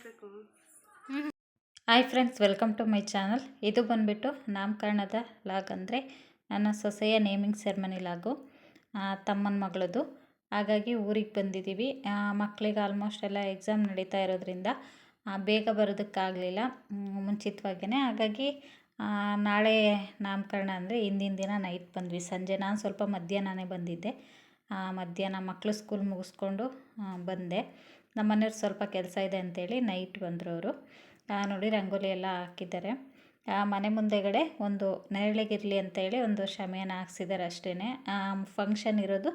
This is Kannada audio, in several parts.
ಹಾಕಬೇಕು. Hi friends, welcome to my channel. ಇದು ಬಂದುಬಿಟ್ಟು ನಾಮಕರಣದ ಲಾಗ್, ಅಂದರೆ ನನ್ನ ಸೊಸೆಯ ನೇಮಿಂಗ್ ಸೆರೆಮನಿ ಲಾಗು, ತಮ್ಮನ ಮಗಳದು. ಹಾಗಾಗಿ ಊರಿಗೆ ಬಂದಿದ್ದೀವಿ. ಮಕ್ಕಳಿಗೆ ಆಲ್ಮೋಸ್ಟ್ ಎಲ್ಲ ಎಕ್ಸಾಮ್ ನಡೀತಾ ಇರೋದ್ರಿಂದ ಬೇಗ ಬರೋದಕ್ಕಾಗಲಿಲ್ಲ ಮುಂಚಿತವಾಗಿಯೇ. ಹಾಗಾಗಿ ನಾಳೆ ನಾಮಕರಣ ಅಂದರೆ ಹಿಂದಿನ ದಿನ ನೈಟ್ ಬಂದ್ವಿ, ಸಂಜೆ. ನಾನು ಸ್ವಲ್ಪ ಮಧ್ಯಾಹ್ನನೇ ಬಂದಿದ್ದೆ. ಮಧ್ಯಾಹ್ನ ಮಕ್ಕಳು ಸ್ಕೂಲ್ ಮುಗಿಸ್ಕೊಂಡು ಬಂದೆ. ನಮ್ಮ ಮನೆಯವ್ರು ಸ್ವಲ್ಪ ಕೆಲಸ ಇದೆ ಅಂಥೇಳಿ ನೈಟ್ ಬಂದರು ಅವರು. ನೋಡಿ, ರಂಗೋಲಿ ಎಲ್ಲ ಹಾಕಿದ್ದಾರೆ. ಮನೆ ಮುಂದೆಗಡೆ ಒಂದು ನೆರಳಿಗಿರಲಿ ಅಂತೇಳಿ ಒಂದು ಶಮೆಯನ್ನು ಹಾಕ್ಸಿದ್ದಾರೆ ಅಷ್ಟೇ. ಫಂಕ್ಷನ್ ಇರೋದು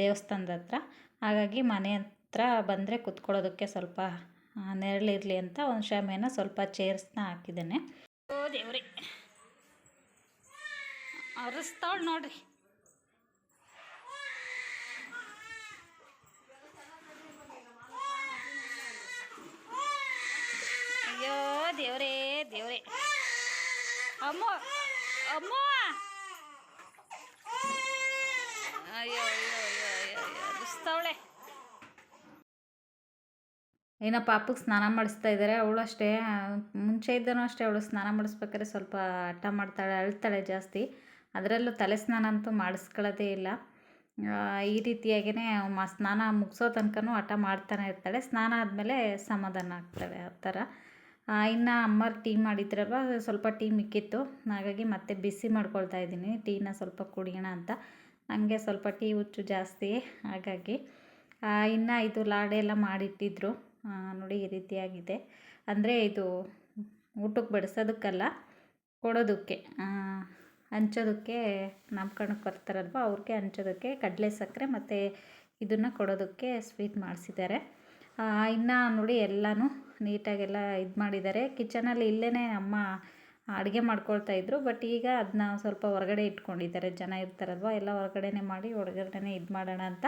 ದೇವಸ್ಥಾನದ ಹತ್ರ. ಹಾಗಾಗಿ ಮನೆ ಹತ್ರ ಬಂದರೆ ಕುತ್ಕೊಳ್ಳೋದಕ್ಕೆ ಸ್ವಲ್ಪ ನೆರಳಿರಲಿ ಅಂತ ಒಂದು ಶಮೆಯನ್ನು ಸ್ವಲ್ಪ ಚೇರ್ಸ್ನ ಹಾಕಿದ್ದೇನೆ. ಓ ದೇವ್ರಿ, ಅರಿಸ್ತಾಳು ನೋಡ್ರಿ. ಅಯ್ಯೋ ದೇವ್ರೇ ದೇವ್ರೇ, ಅಮ್ಮ ಅಮ್ಮ, ಅಯ್ಯೋ ಅಯ್ಯೋ ಅಯ್ಯೋ ಅಯ್ಯೋ ಅರಿಸ್ತಾವಳೆ. ಇನ್ನು ಪಾಪಕ್ಕೆ ಸ್ನಾನ ಮಾಡಿಸ್ತಾ ಇದ್ದಾರೆ. ಅವಳು ಅಷ್ಟೇ, ಮುಂಚೆ ಇದ್ದನೂ ಅಷ್ಟೇ, ಅವಳು ಸ್ನಾನ ಮಾಡಿಸ್ಬೇಕಾದ್ರೆ ಸ್ವಲ್ಪ ಹಠ ಮಾಡ್ತಾಳೆ, ಅಳ್ತಾಳೆ ಜಾಸ್ತಿ. ಅದರಲ್ಲೂ ತಲೆ ಸ್ನಾನ ಅಂತೂ ಮಾಡಿಸ್ಕೊಳ್ಳೋದೇ ಇಲ್ಲ. ಈ ರೀತಿಯಾಗಿಯೇ ಸ್ನಾನ ಮುಗಿಸೋ ತನಕನೂ ಹಠ ಮಾಡ್ತಾನೆ ಇರ್ತಾಳೆ. ಸ್ನಾನ ಆದಮೇಲೆ ಸಮಾಧಾನ ಆಗ್ತಾಳೆ, ಆ ಥರ. ಇನ್ನು ಅಮ್ಮರು ಟೀ ಮಾಡಿದ್ರಲ್ವ, ಸ್ವಲ್ಪ ಟೀ ಮಿಕ್ಕಿತ್ತು. ಹಾಗಾಗಿ ಮತ್ತೆ ಬಿಸಿ ಮಾಡ್ಕೊಳ್ತಾ ಇದ್ದೀನಿ, ಟೀನ ಸ್ವಲ್ಪ ಕುಡಿಯೋಣ ಅಂತ. ನನಗೆ ಸ್ವಲ್ಪ ಟೀ ಹುಚ್ಚು ಜಾಸ್ತಿ. ಹಾಗಾಗಿ ಇನ್ನು ಇದು ಲಾಡೆಲ್ಲ ಮಾಡಿಟ್ಟಿದ್ರು ನೋಡಿ, ಈ ರೀತಿಯಾಗಿದೆ. ಅಂದರೆ ಇದು ಊಟಕ್ಕೆ ಬಡಿಸೋದಕ್ಕಲ್ಲ, ಕೊಡೋದಕ್ಕೆ, ಹಂಚೋದಕ್ಕೆ. ನಾಮಕರಣಕ್ಕೆ ಬರ್ತಾರಲ್ವ ಅವ್ರಿಗೆ ಹಂಚೋದಕ್ಕೆ ಕಡಲೆ ಸಕ್ಕರೆ ಮತ್ತು ಇದನ್ನು ಕೊಡೋದಕ್ಕೆ ಸ್ವೀಟ್ ಮಾಡಿಸಿದ್ದಾರೆ. ಇನ್ನು ನೋಡಿ, ಎಲ್ಲನೂ ನೀಟಾಗೆಲ್ಲ ಇದು ಮಾಡಿದ್ದಾರೆ. ಕಿಚನಲ್ಲಿ ಇಲ್ಲೇ ಅಮ್ಮ ಅಡುಗೆ ಮಾಡ್ಕೊಳ್ತಾಯಿದ್ರು. ಬಟ್ ಈಗ ಅದನ್ನ ಸ್ವಲ್ಪ ಹೊರಗಡೆ ಇಟ್ಕೊಂಡಿದ್ದಾರೆ. ಜನ ಇರ್ತಾರಲ್ವ, ಎಲ್ಲ ಹೊರಗಡೆನೇ ಮಾಡಿ ಹೊರಗಡೆನೇ ಇದು ಮಾಡೋಣ ಅಂತ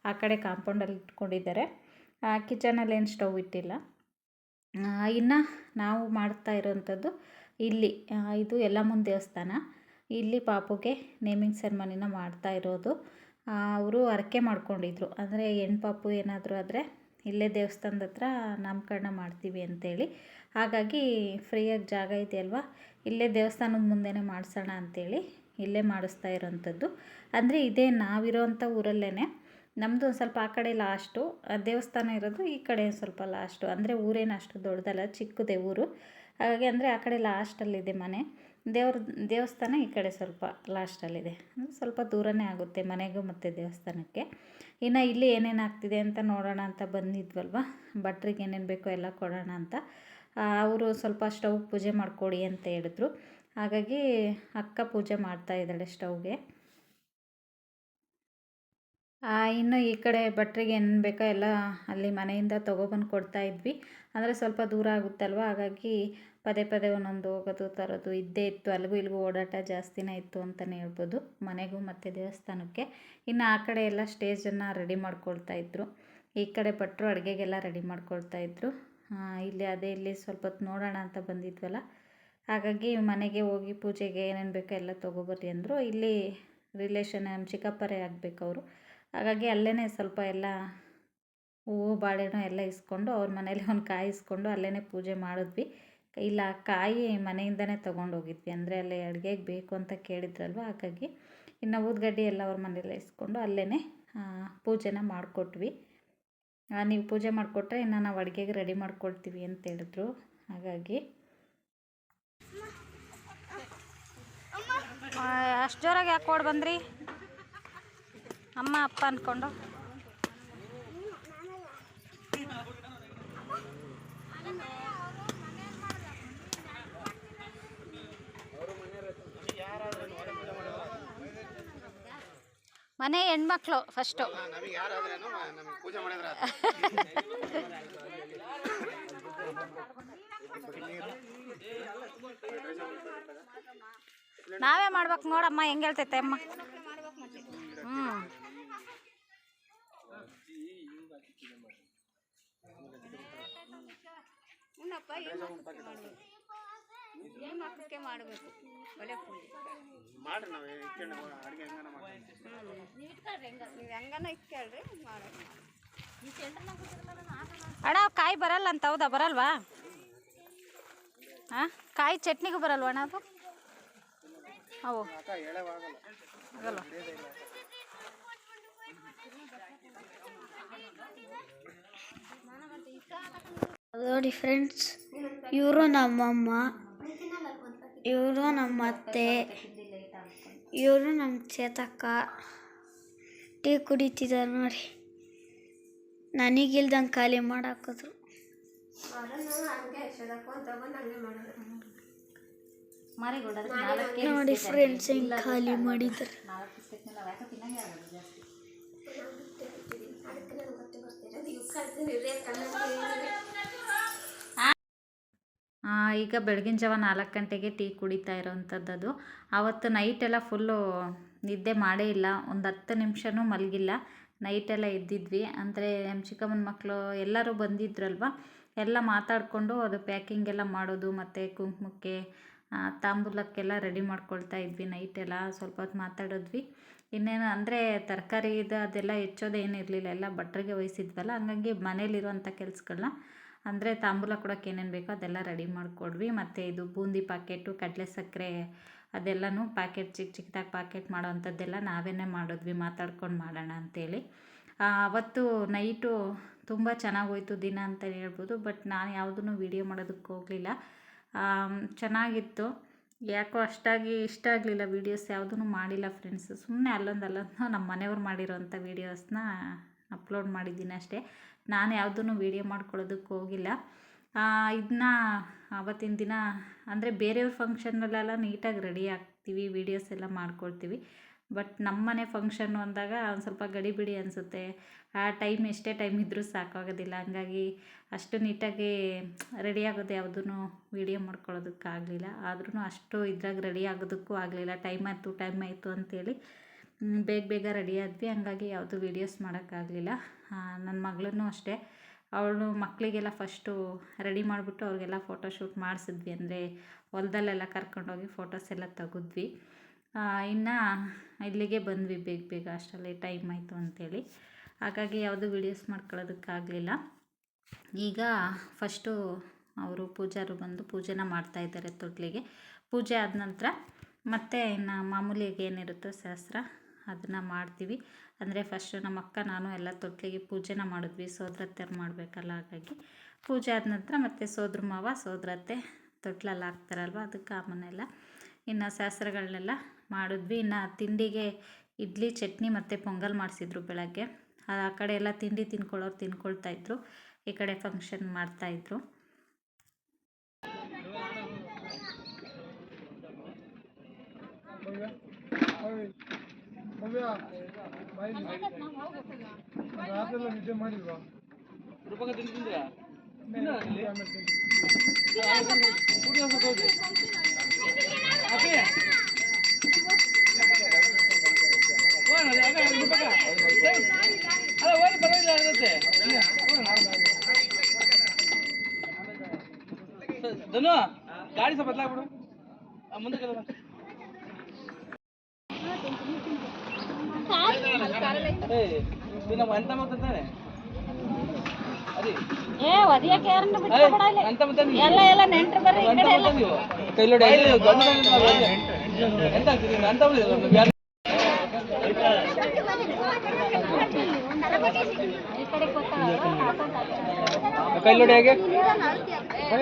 ಆ ಕಡೆ ಕಾಂಪೌಂಡಲ್ಲಿ ಇಟ್ಕೊಂಡಿದ್ದಾರೆ. ಕಿಚನಲ್ಲಿ ಏನು ಸ್ಟವ್ ಇಟ್ಟಿಲ್ಲ. ಇನ್ನು ನಾವು ಮಾಡ್ತಾ ಇರೋವಂಥದ್ದು ಇಲ್ಲಿ, ಇದು ಯಲ್ಲಮ್ಮನ ದೇವಸ್ಥಾನ. ಇಲ್ಲಿ ಪಾಪುಗೆ ನೇಮಿಂಗ್ ಸೆರೆಮನಿನ ಮಾಡ್ತಾ ಇರೋದು. ಅವರು ಹರಕೆ ಮಾಡ್ಕೊಂಡಿದ್ರು, ಅಂದರೆ ಹೆಣ್ಣು ಪಾಪು ಏನಾದರೂ ಆದರೆ ಇಲ್ಲೇ ದೇವಸ್ಥಾನದ ಹತ್ರ ನಾಮಕರಣ ಮಾಡ್ತೀವಿ ಅಂತೇಳಿ. ಹಾಗಾಗಿ ಫ್ರೀಯಾಗಿ ಜಾಗ ಇದೆಯಲ್ವ, ಇಲ್ಲೇ ದೇವಸ್ಥಾನದ ಮುಂದೆನೇ ಮಾಡಿಸೋಣ ಅಂಥೇಳಿ ಇಲ್ಲೇ ಮಾಡಿಸ್ತಾ ಇರೋವಂಥದ್ದು. ಅಂದರೆ ಇದೇ ನಾವಿರೋವಂಥ ಊರಲ್ಲೇ. ನಮ್ಮದು ಒಂದು ಸ್ವಲ್ಪ ಆ ಕಡೆ ಲಾಸ್ಟು, ದೇವಸ್ಥಾನ ಇರೋದು ಈ ಕಡೆ ಸ್ವಲ್ಪ ಲಾಸ್ಟು. ಅಂದರೆ ಊರೇನು ಅಷ್ಟು ದೊಡ್ಡದಲ್ಲ, ಚಿಕ್ಕದೇ ಊರು. ಹಾಗಾಗಿ ಅಂದರೆ ಆ ಕಡೆ ಲಾಸ್ಟಲ್ಲಿದೆ ಮನೆ. ದೇವಸ್ಥಾನ ಈ ಕಡೆ ಸ್ವಲ್ಪ ಲಾಸ್ಟಲ್ಲಿದೆ. ಸ್ವಲ್ಪ ದೂರನೇ ಆಗುತ್ತೆ ಮನೆಗೂ ಮತ್ತು ದೇವಸ್ಥಾನಕ್ಕೆ. ಇನ್ನು ಇಲ್ಲಿ ಏನೇನು ಆಗ್ತಿದೆ ಅಂತ ನೋಡೋಣ ಅಂತ ಬಂದಿದ್ವಲ್ವ, ಭಟ್ರಿಗೆ ಏನೇನು ಬೇಕೋ ಎಲ್ಲ ಕೊಡೋಣ ಅಂತ. ಅವರು ಸ್ವಲ್ಪ ಸ್ಟವ್ ಪೂಜೆ ಮಾಡಿಕೊಡಿ ಅಂತ ಹೇಳಿದ್ರು. ಹಾಗಾಗಿ ಅಕ್ಕ ಪೂಜೆ ಮಾಡ್ತಾ ಇದ್ದಾಳೆ ಸ್ಟವ್ಗೆ. ಇನ್ನು ಈ ಕಡೆ ಭಟ್ರಿಗೆ ಏನು ಬೇಕೋ ಎಲ್ಲ ಅಲ್ಲಿ ಮನೆಯಿಂದ ತೊಗೊಬಂದು ಕೊಡ್ತಾಯಿದ್ವಿ. ಅಂದರೆ ಸ್ವಲ್ಪ ದೂರ ಆಗುತ್ತಲ್ವ, ಹಾಗಾಗಿ ಪದೇ ಪದೇ ಒಂದೊಂದು ಹೋಗೋದು ತರೋದು ಇದ್ದೇ ಇತ್ತು. ಅಲ್ಲಿಗೂ ಇಲ್ಲಿಗೂ ಓಡಾಟ ಜಾಸ್ತಿನೇ ಇತ್ತು ಅಂತಲೇ ಹೇಳ್ಬೋದು, ಮನೆಗೂ ಮತ್ತು ದೇವಸ್ಥಾನಕ್ಕೆ. ಇನ್ನು ಆ ಕಡೆ ಎಲ್ಲ ಸ್ಟೇಜನ್ನು ರೆಡಿ ಮಾಡ್ಕೊಳ್ತಾಯಿದ್ರು. ಈ ಕಡೆ ಭಟ್ರು ಅಡುಗೆಗೆಲ್ಲ ರೆಡಿ ಮಾಡ್ಕೊಳ್ತಾಯಿದ್ರು. ಇಲ್ಲಿ ಸ್ವಲ್ಪ ಹೊತ್ತು ನೋಡೋಣ ಅಂತ ಬಂದಿದ್ವಲ್ಲ, ಹಾಗಾಗಿ ಮನೆಗೆ ಹೋಗಿ ಪೂಜೆಗೆ ಏನೇನು ಬೇಕೋ ಎಲ್ಲ ತೊಗೊಬರ್ರಿ ಅಂದರು. ಇಲ್ಲಿ ರಿಲೇಷನ್ ನಮ್ಮ ಚಿಕ್ಕಪ್ಪರೇ ಆಗಬೇಕು ಅವರು. ಹಾಗಾಗಿ ಅಲ್ಲೇ ಸ್ವಲ್ಪ ಎಲ್ಲ ಹೂವು ಬಾಳೆಹಣ್ಣು ಎಲ್ಲ ಇಸ್ಕೊಂಡು ಅವ್ರ ಮನೇಲಿ ಒಂದು ಕಾಯಿ ಇಸ್ಕೊಂಡು ಅಲ್ಲೇ ಪೂಜೆ ಮಾಡಿದ್ವಿ. ಇಲ್ಲ, ಕಾಯಿ ಮನೆಯಿಂದನೇ ತೊಗೊಂಡೋಗಿದ್ವಿ, ಅಂದರೆ ಅಲ್ಲಿ ಅಡುಗೆಗೆ ಬೇಕು ಅಂತ ಕೇಳಿದ್ರಲ್ವ, ಹಾಗಾಗಿ. ಇನ್ನು ಊದ್ಗಡ್ಡೆ ಎಲ್ಲ ಅವ್ರ ಮನೆಯಲ್ಲೇ ಇಸ್ಕೊಂಡು ಅಲ್ಲೇ ಪೂಜೆನ ಮಾಡಿಕೊಟ್ವಿ. ನೀವು ಪೂಜೆ ಮಾಡಿಕೊಟ್ರೆ ಇನ್ನು ನಾವು ಅಡುಗೆಗೆ ರೆಡಿ ಮಾಡ್ಕೊಳ್ತೀವಿ ಅಂತ ಹೇಳಿದ್ರು. ಹಾಗಾಗಿ ಅಷ್ಟು ಜೋರಾಗಿ ಯಾಕೆ ಓಡಿ ಬಂದ್ರಿ ಅಮ್ಮ ಅಪ್ಪ ಅಂದ್ಕೊಂಡು? ಮನೆ ಹೆಣ್ಮಕ್ಳು ಫಸ್ಟು. ನಾವೇ ಮಾಡ್ಬೇಕು ನೋಡಮ್ಮ, ಹೆಂಗೆ ಹೇಳ್ತೈತೆ ಅಮ್ಮ. ಹೆಣ್ಮಕ್ಳಿಗೆ ಮಾಡಬೇಕು ಒಳ್ಳೆ ಪೂಜೆ ಮಾಡ್ರಿ. ನಾವು ಅಡುಗೆ ಹೆಂಗನ ಮಾಡ್ತೀವಿ, ನೀವು ಹೆಂಗನ ಇಟ್ಕೊಳ್ರಿ ಮಾಡೋದು. ಅಣ್ಣ ಕಾಯಿ ಬರಲ್ಲ ಅಂತ ಹೌದಾ? ಬರಲ್ವಾ? ಹಾಂ, ಕಾಯಿ ಚಟ್ನಿಗೂ ಬರಲ್ವ ಅಣ್ಣ ಅದು? ಅವು ಆಗಲ್ವ? ನೋಡಿ ಫ್ರೆಂಡ್ಸ್, ಇವರು ನಮ್ಮಮ್ಮ, ಇವರು ನಮ್ಮ ಅತ್ತೆ, ಇವರು ನಮ್ಮ ಚೇತಕ್ಕ ಟೀ ಕುಡಿತಿದ್ದಾರೆ ನೋಡಿ. ನನಗಿಲ್ದಂಗೆ ಖಾಲಿ ಮಾಡಾಕಿದ್ರು ನೋಡಿ ಫ್ರೆಂಡ್ಸ್, ಹೆಂಗೆ ಖಾಲಿ ಮಾಡಿದ್ರು. ಈಗ ಬೆಳಗಿನ ಜಾವ 4 ಗಂಟೆಗೆ ಟೀ ಕುಡಿತಾ ಇರೋವಂಥದ್ದು. ಆವತ್ತು ನೈಟೆಲ್ಲ ಫುಲ್ಲು ನಿದ್ದೆ ಮಾಡೇ ಇಲ್ಲ, ಒಂದು 10 ನಿಮಿಷನೂ ಮಲಗಿಲ್ಲ. ನೈಟೆಲ್ಲ ಎದ್ದಿದ್ವಿ. ಅಂದರೆ ನಮ್ಮ ಚಿಕ್ಕಮ್ಮನ ಮಕ್ಕಳು ಎಲ್ಲರೂ ಬಂದಿದ್ರಲ್ವ, ಎಲ್ಲ ಮಾತಾಡಿಕೊಂಡು ಅದು ಪ್ಯಾಕಿಂಗ್ ಎಲ್ಲ ಮಾಡೋದು ಮತ್ತು ಕುಂಕುಮಕ್ಕೆ ತಾಂಬೂಲಕ್ಕೆಲ್ಲ ರೆಡಿ ಮಾಡ್ಕೊಳ್ತಾ ಇದ್ವಿ. ನೈಟೆಲ್ಲ ಸ್ವಲ್ಪ ಹೊತ್ತು ಮಾತಾಡಿದ್ವಿ. ಇನ್ನೇನು ಅಂದರೆ ತರಕಾರಿ ಅದೆಲ್ಲ ಹೆಚ್ಚೋದೇನಿರಲಿಲ್ಲ, ಎಲ್ಲ ಭಟ್ರಿಗೆ ವಹಿಸಿದ್ವಲ್ಲ. ಹಂಗಾಗಿ ಮನೇಲಿರುವಂಥ ಕೆಲಸಗಳನ್ನ ಅಂದರೆ ತಾಂಬೂಲ ಕೊಡೋಕೆ ಏನೇನು ಬೇಕೋ ಅದೆಲ್ಲ ರೆಡಿ ಮಾಡಿಕೊಡ್ವಿ. ಮತ್ತು ಇದು ಬೂಂದಿ ಪಾಕೆಟು, ಕಡಲೆ ಸಕ್ಕರೆ ಅದೆಲ್ಲನೂ ಪ್ಯಾಕೆಟ್ ಚಿಕ್ಕದಾಗಿ ಪ್ಯಾಕೆಟ್ ಮಾಡೋವಂಥದ್ದೆಲ್ಲ ನಾವೇ ಮಾಡಿದ್ವಿ, ಮಾತಾಡ್ಕೊಂಡು ಮಾಡೋಣ ಅಂಥೇಳಿ. ಅವತ್ತು ನೈಟು ತುಂಬ ಚೆನ್ನಾಗೋಯ್ತು ದಿನ ಅಂತಲೇ ಹೇಳ್ಬೋದು. ಬಟ್ ನಾನು ಯಾವುದೂ ವೀಡಿಯೋ ಮಾಡೋದಕ್ಕೆ ಹೋಗಲಿಲ್ಲ. ಚೆನ್ನಾಗಿತ್ತು, ಯಾಕೋ ಅಷ್ಟಾಗಿ ಇಷ್ಟ ಆಗಲಿಲ್ಲ. ವೀಡಿಯೋಸ್ ಯಾವುದೂ ಮಾಡಿಲ್ಲ ಫ್ರೆಂಡ್ಸ್. ಸುಮ್ಮನೆ ಅಲ್ಲೊಂದು ನಮ್ಮ ಮನೆಯವ್ರು ಮಾಡಿರೋವಂಥ ವೀಡಿಯೋಸ್ನ ಅಪ್ಲೋಡ್ ಮಾಡಿದ್ದೀನಿ ಅಷ್ಟೇ. ನಾನು ಯಾವುದೂ ವೀಡಿಯೋ ಮಾಡ್ಕೊಳ್ಳೋದಕ್ಕೆ ಹೋಗಿಲ್ಲ. ಇದನ್ನ ಆವತ್ತಿನ ದಿನ ಅಂದರೆ ಬೇರೆಯವ್ರ ಫಂಕ್ಷನ್ನಲ್ಲೆಲ್ಲ ನೀಟಾಗಿ ರೆಡಿ ಆಗ್ತೀವಿ, ವೀಡಿಯೋಸ್ ಎಲ್ಲ ಮಾಡ್ಕೊಳ್ತೀವಿ. ಬಟ್ ನಮ್ಮ ಮನೆ ಫಂಕ್ಷನ್ನು ಅಂದಾಗ ಒಂದು ಸ್ವಲ್ಪ ಗಡಿಬಿಡಿ ಅನಿಸುತ್ತೆ. ಆ ಟೈಮ್ ಎಷ್ಟೇ ಟೈಮ್ ಇದ್ದರೂ ಸಾಕಾಗೋದಿಲ್ಲ. ಹಂಗಾಗಿ ಅಷ್ಟು ನೀಟಾಗಿ ರೆಡಿ ಆಗೋದು ಯಾವುದೂ ವೀಡಿಯೋ ಮಾಡ್ಕೊಳ್ಳೋದಕ್ಕಾಗಲಿಲ್ಲ. ಆದ್ರೂ ಅಷ್ಟು ಇದ್ರಾಗ ರೆಡಿ ಆಗೋದಕ್ಕೂ ಆಗಲಿಲ್ಲ. ಟೈಮ್ ಆಯಿತು ಅಂಥೇಳಿ ಬೇಗ ರೆಡಿ ಆದ್ವಿ. ಹಂಗಾಗಿ ಯಾವುದು ವೀಡಿಯೋಸ್ ಮಾಡೋಕ್ಕಾಗಲಿಲ್ಲ. ನನ್ನ ಮಗಳನ್ನೂ ಅಷ್ಟೇ, ಅವಳು ಮಕ್ಕಳಿಗೆಲ್ಲ ಫಸ್ಟು ರೆಡಿ ಮಾಡಿಬಿಟ್ಟು ಅವ್ರಿಗೆಲ್ಲ ಫೋಟೋಶೂಟ್ ಮಾಡಿಸಿದ್ವಿ. ಅಂದರೆ ಹೊಲದಲ್ಲೆಲ್ಲ ಕರ್ಕೊಂಡೋಗಿ ಫೋಟೋಸ್ ಎಲ್ಲ ತೆಗೆದ್ವಿ. ಇನ್ನು ಇಲ್ಲಿಗೆ ಬಂದ್ವಿ ಬೇಗ ಅಷ್ಟರಲ್ಲಿ ಟೈಮ್ ಆಯಿತು ಅಂಥೇಳಿ. ಹಾಗಾಗಿ ಯಾವುದು ವೀಡಿಯೋಸ್ ಮಾಡ್ಕೊಳ್ಳೋದಕ್ಕಾಗಲಿಲ್ಲ. ಈಗ ಫಸ್ಟು ಅವರು ಪೂಜಾರು ಬಂದು ಪೂಜೆನ ಮಾಡ್ತಾಯಿದ್ದಾರೆ ತೊಟ್ಲಿಗೆ. ಪೂಜೆ ಆದ ನಂತರ ಮತ್ತೆ ಇನ್ನು ಮಾಮೂಲಿಯಾಗಿ ಏನಿರುತ್ತೋ ಶಾಸ್ತ್ರ ಅದನ್ನು ಮಾಡ್ತೀವಿ. ಅಂದರೆ ಫಸ್ಟು ನಮ್ಮ ಅಕ್ಕ ನಾನು ಎಲ್ಲ ತೊಟ್ಲಿಗೆ ಪೂಜೆನ ಮಾಡಿದ್ವಿ. ಸೋದರತ್ತೆಯರು ಮಾಡಬೇಕಲ್ಲ, ಹಾಗಾಗಿ ಪೂಜೆ ಆದ ನಂತರ ಮತ್ತು ಸೋದ್ರ ಮಾವ ಸೋದರತ್ತೆ ತೊಟ್ಲಲ್ಲಿ ಹಾಕ್ತಾರಲ್ವ, ಅದಕ್ಕೆ ಆಮೇಲೆಲ್ಲ ಇನ್ನು ಶಾಸ್ತ್ರಗಳನ್ನೆಲ್ಲ ಮಾಡಿದ್ವಿ. ಇನ್ನು ತಿಂಡಿಗೆ ಇಡ್ಲಿ ಚಟ್ನಿ ಮತ್ತು ಪೊಂಗಲ್ ಮಾಡಿಸಿದ್ರು ಬೆಳಗ್ಗೆ. ಆ ಕಡೆ ಎಲ್ಲ ತಿಂಡಿ ತಿನ್ಕೊಳ್ಳೋರು ತಿನ್ಕೊಳ್ತಾಯಿದ್ರು, ಈ ಕಡೆ ಫಂಕ್ಷನ್ ಮಾಡ್ತಾಯಿದ್ರು. ನಿದ್ದೆ ಮಾಡಿಲ್ವಾ? ಧನು ಗಾಡಿ ಸ್ವಲ್ಪ ಬದಲಾಗ್ಬಿಡು ಮುಂದೆ. ಎಂತ ಮಾತಾಡ್ತಾನೆ ಕೈ ನೋಡಿ ಹೇಗೆ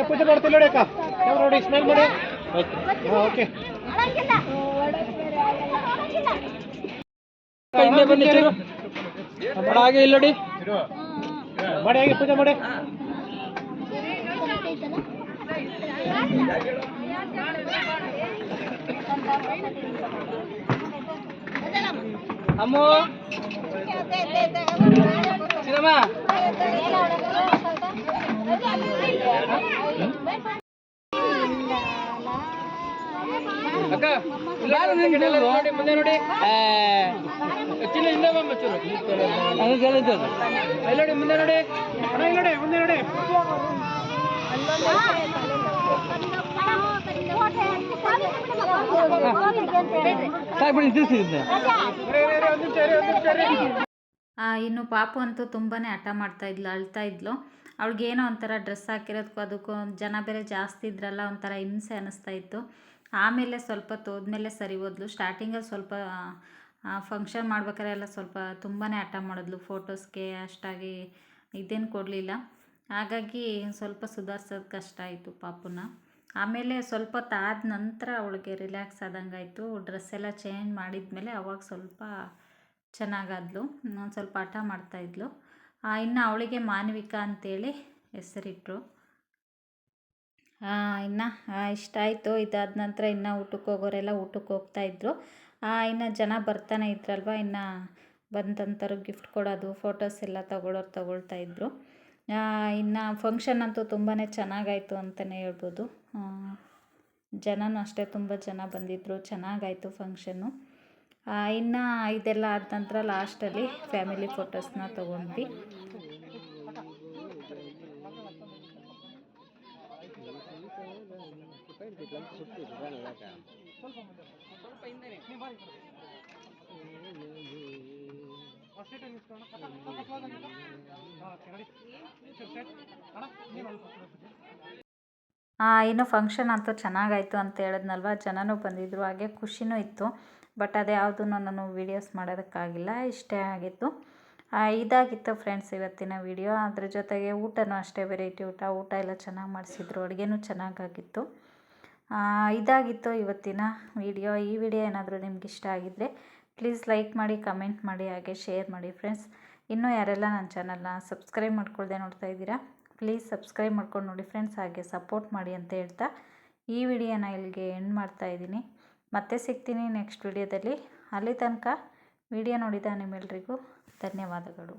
ಪೂಜೆ ಮಾಡ್ತೀವಿ ನೋಡಿ ಅಕ್ಕ. ನೋಡಿ ಸ್ಮೈಲ್ ಮಾಡಿ. ಓಕೆ ಹಿಂದೆ ಬನ್ನಿ ಚೂರು ಹಾಗೆ ಇಲ್ಲಿ ನೋಡಿ ಮಾಡಿ ಹಾಗೆ ಪೂಜೆ ಮಾಡಿ. ಅಮ್ಮು ಚಿರಮ್ಮ ಅಕ್ಕ ನೋಡಿ ಮುಂದೆ ನೋಡಿ ಚಿನ್ನ ಹಿಂದೆ ಬಚ್ಚು ನೋಡಿ ಮುಂದೆ ನೋಡಿ ನೋಡಿ ಮುಂದೆ ನೋಡಿ. ಸಾಕು ಬಿಡಿ ತಿಳಿಸಿದ್ದೆ. ಇನ್ನು ಪಾಪು ಅಂತೂ ತುಂಬಾ ಹಠ ಮಾಡ್ತಾಯಿದ್ಲು, ಅಳ್ತಾಯಿದ್ಲು. ಅವಳಿಗೇನೋ ಒಂಥರ ಡ್ರೆಸ್ ಹಾಕಿರೋದಕ್ಕೂ ಅದಕ್ಕೂ ಜನ ಬೇರೆ ಜಾಸ್ತಿ ಇದ್ರಲ್ಲ, ಒಂಥರ ಹಿಂಸೆ ಅನ್ನಿಸ್ತಾ ಇತ್ತು. ಆಮೇಲೆ ಸ್ವಲ್ಪ ಹೋದ್ಮೇಲೆ ಸರಿ ಹೋದ್ಲು. ಸ್ಟಾರ್ಟಿಂಗಲ್ಲಿ ಸ್ವಲ್ಪ ಫಂಕ್ಷನ್ ಮಾಡ್ಬೇಕಾದ್ರೆ ಎಲ್ಲ ಸ್ವಲ್ಪ ತುಂಬಾ ಹಠ ಮಾಡಿದ್ಲು. ಫೋಟೋಸ್ಗೆ ಅಷ್ಟಾಗಿ ಇದೇನು ಕೊಡಲಿಲ್ಲ. ಹಾಗಾಗಿ ಸ್ವಲ್ಪ ಸುಧಾರಿಸೋದು ಕಷ್ಟ ಆಯಿತು ಪಾಪುನ. ಆಮೇಲೆ ಸ್ವಲ್ಪ ಹೊತ್ತಾದ ನಂತರ ಅವಳಿಗೆ ರಿಲ್ಯಾಕ್ಸ್ ಆದಂಗಾಯಿತು. ಡ್ರೆಸ್ ಎಲ್ಲ ಚೇಂಜ್ ಮಾಡಿದ್ಮೇಲೆ ಅವಾಗ ಸ್ವಲ್ಪ ಚೆನ್ನಾಗಾದ್ಲು. ಒಂದು ಸ್ವಲ್ಪ ಹಠ ಮಾಡ್ತಾಯಿದ್ಲು. ಇನ್ನು ಅವಳಿಗೆ ಮಾನ್ವಿಕಾ ಅಂತೇಳಿ ಹೆಸರಿಟ್ಟರು. ಇನ್ನು ಇಷ್ಟ ಆಯಿತು. ಇದಾದ ನಂತರ ಇನ್ನು ಊಟಕ್ಕೆ ಹೋಗೋರೆಲ್ಲ ಊಟಕ್ಕೆ ಹೋಗ್ತಾಯಿದ್ರು. ಇನ್ನು ಜನ ಬರ್ತಾನೆ ಇದ್ರಲ್ವ, ಇನ್ನು ಬಂದಂಥವ್ರು ಗಿಫ್ಟ್ ಕೊಡೋದು, ಫೋಟೋಸ್ ಎಲ್ಲ ತಗೊಳ್ತಾಯಿದ್ರು. ಇನ್ನು ಫಂಕ್ಷನ್ ಅಂತೂ ತುಂಬಾ ಚೆನ್ನಾಗಾಯಿತು ಅಂತಲೇ ಹೇಳ್ಬೋದು. ಜನನೂ ಅಷ್ಟೇ ತುಂಬ ಜನ ಬಂದಿದ್ದರು, ಚೆನ್ನಾಗಾಯಿತು ಫಂಕ್ಷನ್ನು. ಇನ್ನು ಇದೆಲ್ಲ ಆದ ನಂತರ ಲಾಸ್ಟಲ್ಲಿ ಫ್ಯಾಮಿಲಿ ಫೋಟೋಸ್ನ ತೊಗೊಂಡ್ವಿ. ಇನ್ನು ಫಂಕ್ಷನ್ ಅಂತೂ ಚೆನ್ನಾಗಾಯಿತು ಅಂತ ಹೇಳಿದ್ನಲ್ವ, ಜನನೂ ಬಂದಿದ್ದರು, ಹಾಗೆ ಖುಷಿನೂ ಇತ್ತು. ಬಟ್ ಅದು ಯಾವುದನ್ನು ನಾನು ವೀಡಿಯೋಸ್ ಮಾಡೋದಕ್ಕಾಗಿಲ್ಲ. ಇಷ್ಟೇ ಆಗಿತ್ತು. ಇದಾಗಿತ್ತು ಫ್ರೆಂಡ್ಸ್ ಇವತ್ತಿನ ವಿಡಿಯೋ. ಅದ್ರ ಜೊತೆಗೆ ಊಟನೂ ಅಷ್ಟೇ ವೆರೈಟಿ ಊಟ ಎಲ್ಲ ಚೆನ್ನಾಗಿ ಮಾಡಿಸಿದ್ರು, ಅಡುಗೆನೂ ಚೆನ್ನಾಗಾಗಿತ್ತು. ಇದಾಗಿತ್ತು ಇವತ್ತಿನ ವಿಡಿಯೋ. ಈ ವಿಡಿಯೋ ಏನಾದರೂ ನಿಮ್ಗೆ ಇಷ್ಟ ಆಗಿದ್ದರೆ ಪ್ಲೀಸ್ ಲೈಕ್ ಮಾಡಿ, ಕಮೆಂಟ್ ಮಾಡಿ, ಹಾಗೆ ಶೇರ್ ಮಾಡಿ ಫ್ರೆಂಡ್ಸ್. ಇನ್ನೂ ಯಾರೆಲ್ಲ ನನ್ನ ಚಾನಲ್ನ ಸಬ್ಸ್ಕ್ರೈಬ್ ಮಾಡ್ಕೊಳ್ದೆ ನೋಡ್ತಾ ಇದ್ದೀರಾ, ಪ್ಲೀಸ್ ಸಬ್ಸ್ಕ್ರೈಬ್ ಮಾಡ್ಕೊಂಡು ನೋಡಿ ಫ್ರೆಂಡ್ಸ್, ಹಾಗೆ ಸಪೋರ್ಟ್ ಮಾಡಿ ಅಂತ ಹೇಳ್ತಾ ಈ ವಿಡಿಯೋನ ಇಲ್ಲಿಗೆ ಎಂಡ್ ಮಾಡ್ತಾಯಿದ್ದೀನಿ. ಮತ್ತೆ ಸಿಗ್ತೀನಿ ನೆಕ್ಸ್ಟ್ ವಿಡಿಯೋದಲ್ಲಿ. ಅಲ್ಲಿ ತನಕ ವಿಡಿಯೋ ನೋಡಿದ ನಿಮ್ಮೆಲ್ಲರಿಗೂ ಧನ್ಯವಾದಗಳು.